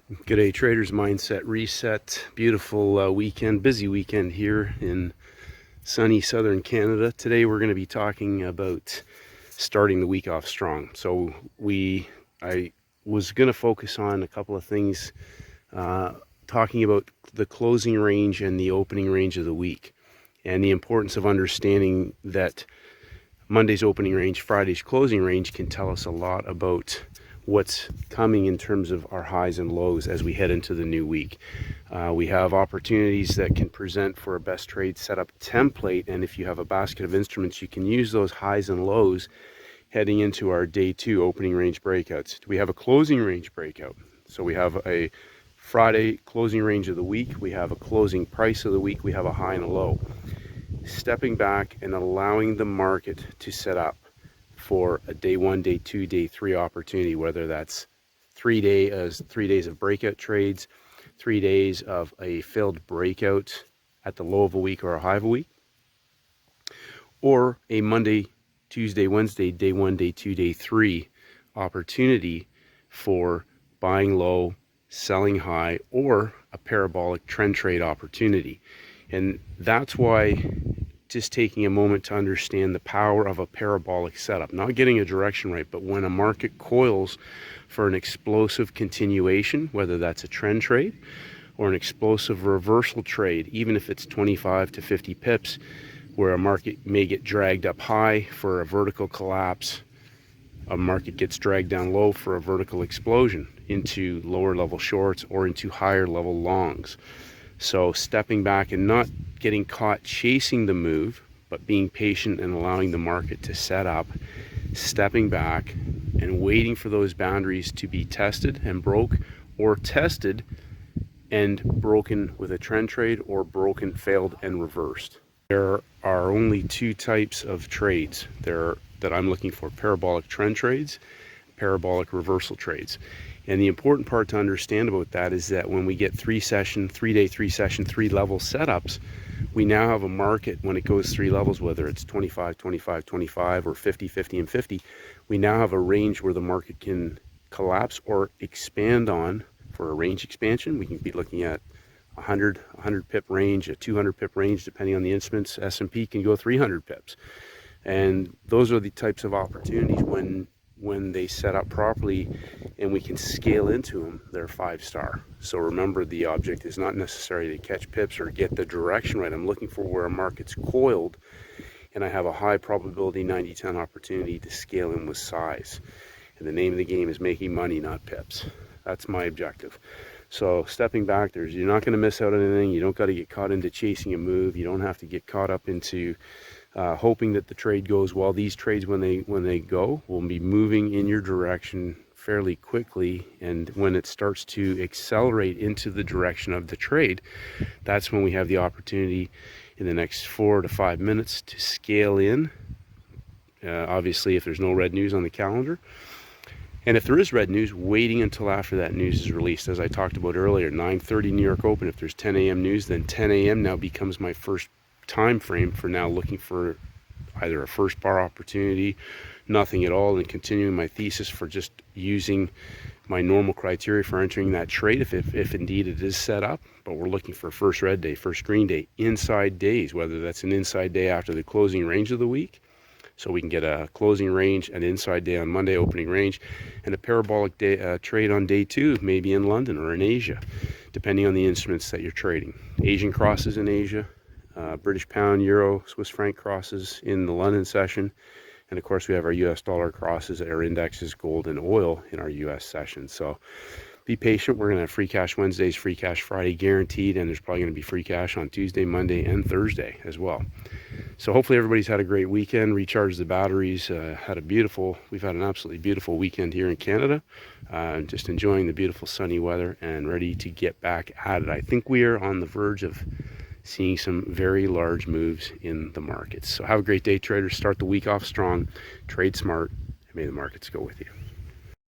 Good day, traders. Mindset reset. Beautiful weekend, busy weekend here in sunny southern Canada. Today we're going to be talking about starting the week off strong. So I was going to focus on a couple of things, talking about the closing range and the opening range of the week, and the importance of understanding that Monday's opening range, Friday's closing range can tell us a lot about what's coming in terms of our highs and lows as we head into the new week. We have opportunities that can present for a best trade setup template, and if you have a basket of instruments, you can use those highs and lows heading into our day 2 opening range breakouts. We have a closing range breakout. So we have a Friday closing range of the week, we have a closing price of the week, we have a high and a low. Stepping back and allowing the market to set up for a day 1, day 2, day 3 opportunity, whether that's 3 days of breakout trades, 3 days of a failed breakout at the low of a week or a high of a week, or a Monday, Tuesday, Wednesday, day 1, day 2, day 3 opportunity for buying low, selling high, or a parabolic trend trade opportunity. And that's why just taking a moment to understand the power of a parabolic setup, not getting a direction right, but when a market coils for an explosive continuation, whether that's a trend trade or an explosive reversal trade, even if it's 25 to 50 pips, where a market may get dragged up high for a vertical collapse, a market gets dragged down low for a vertical explosion into lower level shorts or into higher level longs. So stepping back and not getting caught chasing the move, but being patient and allowing the market to set up, stepping back and waiting for those boundaries to be tested and broke, or tested and broken with a trend trade, or broken, failed, and reversed. There are only 2 types of trades there that I'm looking for: parabolic trend trades, parabolic reversal trades. And the important part to understand about that is that when we get 3 day, 3 session, 3 level setups, we now have a market when it goes 3 levels, whether it's 25, 25, 25, or 50, 50, and 50, we now have a range where the market can collapse or expand on. For a range expansion, we can be looking at 100 pip range, a 200 pip range, depending on the instruments. S&P can go 300 pips. And those are the types of opportunities when they set up properly and we can scale into them, they're 5-star. So remember, the object is not necessarily to catch pips or get the direction right. I'm looking for where a market's coiled and I have a high probability 90-10 opportunity to scale in with size. And the name of the game is making money, not pips. That's my objective. So stepping back, you're not going to miss out on anything. You don't got to get caught into chasing a move. You don't have to get caught up into hoping that the trade goes well. These trades, when they go, will be moving in your direction fairly quickly, and when it starts to accelerate into the direction of the trade, that's when we have the opportunity in the next 4 to 5 minutes to scale in. Obviously, if there's no red news on the calendar, and if there is red news, waiting until after that news is released. As I talked about earlier, 9:30 New York Open. If there's 10 a.m. news, then 10 a.m. now becomes my first time frame for now looking for either a first bar opportunity, nothing at all, and continuing my thesis for just using my normal criteria for entering that trade if indeed it is set up. But we're looking for first red day, first green day, inside days, whether that's an inside day after the closing range of the week, so we can get a closing range, an inside day on Monday, opening range, and a parabolic day trade on day 2, maybe in London or in Asia, depending on the instruments that you're trading. Asian crosses in Asia, British pound, euro, Swiss franc crosses in the London session, and of course we have our US dollar crosses, our indexes, gold and oil in our US session. So be patient. We're going to have free cash Wednesdays, free cash Friday guaranteed, and there's probably going to be free cash on Tuesday, Monday, and Thursday as well. So hopefully everybody's had a great weekend, recharged the batteries, we've had an absolutely beautiful weekend here in Canada, just enjoying the beautiful sunny weather and ready to get back at it. I think we are on the verge of seeing some very large moves in the markets. So have a great day, traders. Start the week off strong, trade smart, and may the markets go with you.